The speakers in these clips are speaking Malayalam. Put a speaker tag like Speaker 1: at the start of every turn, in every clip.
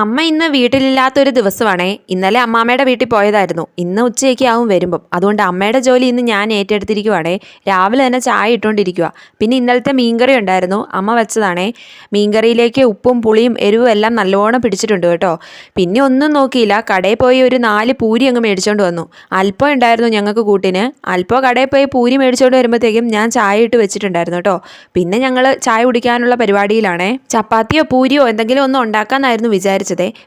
Speaker 1: അമ്മ ഇന്ന് വീട്ടിലില്ലാത്തൊരു ദിവസമാണേ. ഇന്നലെ അമ്മാമ്മയുടെ വീട്ടിൽ പോയതായിരുന്നു. ഇന്ന് ഉച്ചയ്ക്ക് ആവും വരുമ്പം. അതുകൊണ്ട് അമ്മയുടെ ജോലി ഇന്ന് ഞാൻ ഏറ്റെടുത്തിരിക്കുവാണേ. രാവിലെ തന്നെ ചായ ഇട്ടുകൊണ്ടിരിക്കുക. പിന്നെ ഇന്നലത്തെ മീൻകറി ഉണ്ടായിരുന്നു, അമ്മ വെച്ചതാണേ. മീൻകറിയിലേക്ക് ഉപ്പും പുളിയും എരിവും എല്ലാം നല്ലോണം പിടിച്ചിട്ടുണ്ട് കേട്ടോ. പിന്നെ ഒന്നും നോക്കിയില്ല, കടയിൽ പോയി ഒരു 4 പൂരി അങ്ങ് മേടിച്ചുകൊണ്ട് വന്നു. അല്പം ഉണ്ടായിരുന്നു ഞങ്ങൾക്ക് കൂട്ടിന്. അല്പം കടയിൽ പോയി പൂരി മേടിച്ചുകൊണ്ട് വരുമ്പോഴത്തേക്കും ഞാൻ ചായ ഇട്ട് വെച്ചിട്ടുണ്ടായിരുന്നു കേട്ടോ. പിന്നെ ഞങ്ങൾ ചായ കുടിക്കാനുള്ള പരിപാടിയിലാണേ. ചപ്പാത്തിയോ പൂരിയോ എന്തെങ്കിലും ഒന്നും ഉണ്ടാക്കാമെന്നായിരുന്നു വിചാരിച്ചത്.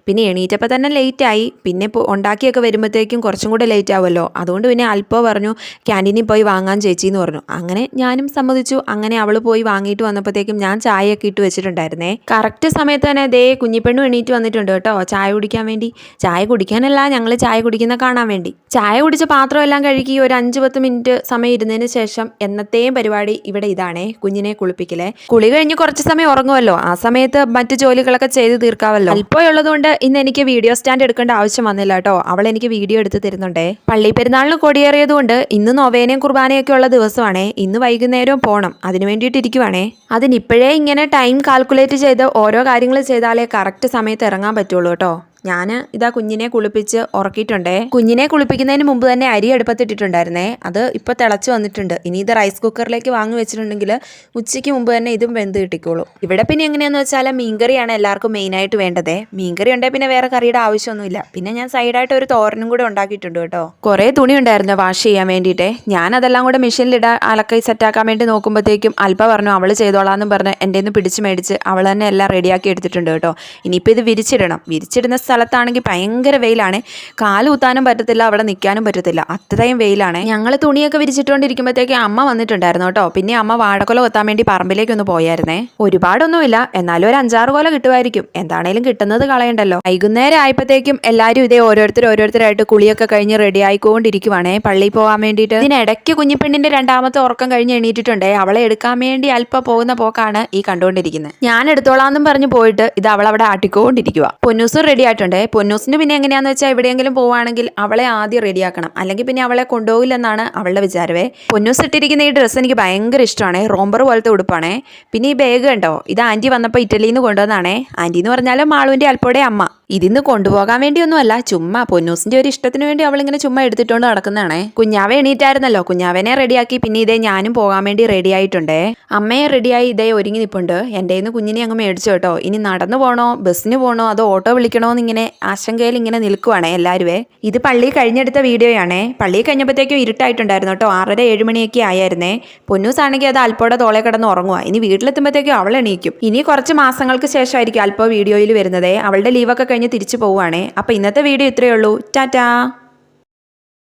Speaker 1: പിന്നെ എണീറ്റപ്പോൾ തന്നെ ലേറ്റായി. പിന്നെ ഉണ്ടാക്കിയൊക്കെ വരുമ്പോഴത്തേക്കും കുറച്ചും കൂടെ ലേറ്റ് ആവുമല്ലോ. അതുകൊണ്ട് പിന്നെ അല്പം പറഞ്ഞു ക്യാൻറ്റീനിൽ പോയി വാങ്ങാൻ ചേച്ചി എന്ന് പറഞ്ഞു. അങ്ങനെ ഞാനും സമ്മതിച്ചു. അങ്ങനെ അവൾ പോയി വാങ്ങിയിട്ട് വന്നപ്പോഴത്തേക്കും ഞാൻ ചായയൊക്കെ ഇട്ട് വെച്ചിട്ടുണ്ടായിരുന്നേ. കറക്റ്റ് സമയത്ത് തന്നെ ദേ കുഞ്ഞിപ്പെണ്ണും എണീറ്റ് വന്നിട്ടുണ്ട് കേട്ടോ, ചായ കുടിക്കാൻ വേണ്ടി. ചായ കുടിക്കാനല്ല, ഞങ്ങൾ ചായ കുടിക്കുന്ന കാണാൻ വേണ്ടി. ചായ കുടിച്ച പാത്രമെല്ലാം കഴുകി ഒരു 5-10 മിനിറ്റ് സമയം ഇരുന്നതിന് ശേഷം എന്നത്തെയും പരിപാടി ഇവിടെ ഇതാണേ, കുഞ്ഞിനെ കുളിപ്പിക്കലേ. കുളി കഴിഞ്ഞ് കുറച്ച് സമയം ഉറങ്ങുമല്ലോ, ആ സമയത്ത് മറ്റു ജോലികളൊക്കെ ചെയ്ത് തീർക്കാമല്ലോ. അല്പം ഉള്ളതുകൊണ്ട് ഇന്ന് എനിക്ക് വീഡിയോ സ്റ്റാൻഡ് എടുക്കേണ്ട ആവശ്യം വന്നില്ല കേട്ടോ. അവൾ എനിക്ക് വീഡിയോ എടുത്ത് തരുന്നുണ്ടേ. പള്ളി പെരുന്നാളിന് കൊടിയേറിയതുകൊണ്ട് ഇന്ന് നൊവേനയും കുർബാനയൊക്കെ ഉള്ള ദിവസമാണേ. ഇന്ന് വൈകുന്നേരവും പോകണം, അതിന് വേണ്ടിയിട്ടിരിക്കുവാണേ. അതിനിപ്പോഴേ ഇങ്ങനെ ടൈം കാൽക്കുലേറ്റ് ചെയ്ത് ഓരോ കാര്യങ്ങൾ ചെയ്താലേ കറക്റ്റ് സമയത്ത് ഇറങ്ങാൻ പറ്റുള്ളൂ കേട്ടോ. ഞാൻ ഇതാ കുഞ്ഞിനെ കുളിപ്പിച്ച് ഉറക്കിയിട്ടുണ്ടേ. കുഞ്ഞിനെ കുളിപ്പിക്കുന്നതിന് മുമ്പ് തന്നെ അരി അടുപ്പത്തിട്ടിട്ടുണ്ടായിരുന്നേ. അത് ഇപ്പോൾ തിളച്ച് വന്നിട്ടുണ്ട്. ഇനി ഇത് റൈസ് കുക്കറിലേക്ക് വാങ്ങി വെച്ചിട്ടുണ്ടെങ്കിൽ ഉച്ചയ്ക്ക് മുമ്പ് തന്നെ ഇതും വെന്ത് കിട്ടിക്കോളും. ഇവിടെ പിന്നെ എങ്ങനെയാണെന്ന് വെച്ചാൽ മീൻകറിയാണ് എല്ലാവർക്കും മെയിനായിട്ട് വേണ്ടതേ. മീൻകറി ഉണ്ടെങ്കിൽ പിന്നെ വേറെ കറിയുടെ ആവശ്യമൊന്നുമില്ല. പിന്നെ ഞാൻ സൈഡായിട്ട് ഒരു തോരനും കൂടെ ഉണ്ടാക്കിയിട്ടുണ്ട് കേട്ടോ. കുറേ തുണി ഉണ്ടായിരുന്നു വാഷ് ചെയ്യാൻ വേണ്ടിയിട്ടേ. ഞാൻ അതെല്ലാം കൂടെ മെഷീനിലിടാൻ അലക്കി സെറ്റാക്കാൻ വേണ്ടി നോക്കുമ്പോഴത്തേക്കും അല്പ പറഞ്ഞു അവൾ ചെയ്തോളാമെന്നും പറഞ്ഞ് എൻ്റെ നിന്ന് പിടിച്ച് മേടിച്ച് അവൾ തന്നെ എല്ലാം റെഡിയാക്കി എടുത്തിട്ടുണ്ട് കേട്ടോ. ഇനിയിപ്പോൾ ഇത് വിരിച്ചിടണം. വിരിച്ചിടുന്ന സ്ഥലത്താണെങ്കിൽ ഭയങ്കര വെയിലാണ്. കാല് കുത്താനും പറ്റത്തില്ല, അവിടെ നിൽക്കാനും പറ്റത്തില്ല, അത്രയും വെയിലാണ്. ഞങ്ങൾ തുണിയൊക്കെ വിരിച്ചിട്ടുകൊണ്ടിരിക്കുമ്പോഴത്തേക്ക് അമ്മ വന്നിട്ടുണ്ടായിരുന്നു കേട്ടോ. പിന്നെ അമ്മ വാഴക്കൊല കൊത്താൻ വേണ്ടി പറമ്പിലേക്കൊന്ന് പോയായിരുന്നേ. ഒരുപാടൊന്നുമില്ല, എന്നാലും ഒരു 5-6 കൊല കിട്ടുമായിരിക്കും. എന്താണേലും കിട്ടുന്നത് കളയണ്ടല്ലോ. വൈകുന്നേരം ആയപ്പോഴത്തേക്കും എല്ലാവരും ഇതേ ഓരോരുത്തരായിട്ട് കുളിയൊക്കെ കഴിഞ്ഞ് റെഡി ആയിക്കൊണ്ടിരിക്കുവാണേ പള്ളിയിൽ പോകാൻ വേണ്ടിയിട്ട്. ഇതിനിടയ്ക്ക് കുഞ്ഞിപ്പെണ്ണിന്റെ 2ാമത്തെ ഉറക്കം കഴിഞ്ഞ് എണീറ്റിട്ടുണ്ടേ. അവളെ എടുക്കാൻ വേണ്ടി അല്പം പോകുന്ന പോക്കാണ് ഈ കണ്ടുകൊണ്ടിരിക്കുന്നത്. ഞാൻ എടുത്തോളാന്നും പറഞ്ഞ് പോയിട്ട് ഇത് അവളവിടെ ആട്ടിക്കൊണ്ടിരിക്കുക. പൊന്നൂസും റെഡി ആയിട്ടുണ്ട്. പൊന്നൂസിന് പിന്നെ എങ്ങനെയാന്ന് വെച്ചാൽ എവിടെയെങ്കിലും പോവുകയാണെങ്കിൽ അവളെ ആദ്യം റെഡിയാക്കണം, അല്ലെങ്കിൽ പിന്നെ അവളെ കൊണ്ടുപോകില്ലെന്നാണ് അവളുടെ വിചാരവേ. പൊന്നൂസ് ഇട്ടിരിക്കുന്ന ഈ ഡ്രസ്സ് എനിക്ക് ഭയങ്കര ഇഷ്ടമാണ്. റോംബർ പോലത്തെ ഉടുപ്പാണേ. പിന്നെ ഈ ബാഗ് കണ്ടോ, ഇത് ആൻറ്റി വന്നപ്പോൾ ഇറ്റലിയിൽ നിന്ന് കൊണ്ടുവന്നാണേ. ആൻറ്റി എന്ന് പറഞ്ഞാൽ മാളുവിൻ്റെ അൽപ്പോടെ അമ്മ. ഇതിന്ന് കൊണ്ടുപോകാൻ വേണ്ടിയൊന്നുമല്ല, ചുമ്മാ പൊന്നൂസിന്റെ ഒരു ഇഷ്ടത്തിന് വേണ്ടി അവളിങ്ങനെ ചുമ്മാ എടുത്തിട്ടുകൊണ്ട് നടക്കുന്നതാണേ. കുഞ്ഞാവെ എണീറ്റായിരുന്നല്ലോ, കുഞ്ഞാവനെ റെഡിയാക്കി. പിന്നെ ഇതേ ഞാനും പോകാൻ വേണ്ടി റെഡി ആയിട്ടുണ്ടേ. അമ്മയെ റെഡിയായി ഇതേ ഒരുങ്ങി നിൽപ്പുണ്ട്. എൻ്റെ കയ്യിൽ നിന്ന് കുഞ്ഞിനെ അങ്ങ് മേടിച്ചു കേട്ടോ. ഇനി നടന്നു പോകണോ ബസ്സിന് പോകണോ അതോ ഓട്ടോ വിളിക്കണോ എന്നിങ്ങനെ ആശങ്കയിൽ ഇങ്ങനെ നിൽക്കുവാണേ എല്ലാവരുവേ. ഇത് പള്ളി കഴിഞ്ഞെടുത്ത വീഡിയോയാണേ. പള്ളി കഴിഞ്ഞപ്പോഴത്തേക്കും ഇരുട്ടായിട്ടുണ്ടായിരുന്നു കേട്ടോ. 6:30-7 മണിയൊക്കെ ആയിരുന്നേ. പൊന്നൂസാണെങ്കിൽ അത് അൽപ്പോടെ തോളെ കിടന്ന് ഉറങ്ങുക. ഇനി വീട്ടിലെത്തുമ്പോഴത്തേക്കും അവൾ എണീക്കും. ഇനി കുറച്ച് മാസങ്ങൾക്ക് ശേഷമായിരിക്കും അല്പം വീഡിയോയിൽ വരുന്നതേ. അവളുടെ ലീവൊക്കെ കഴിഞ്ഞ് തിരിച്ചു പോവുകയാണേ. അപ്പോൾ ഇന്നത്തെ വീഡിയോ ഇത്രയേ ഉള്ളൂ. ടാറ്റാ.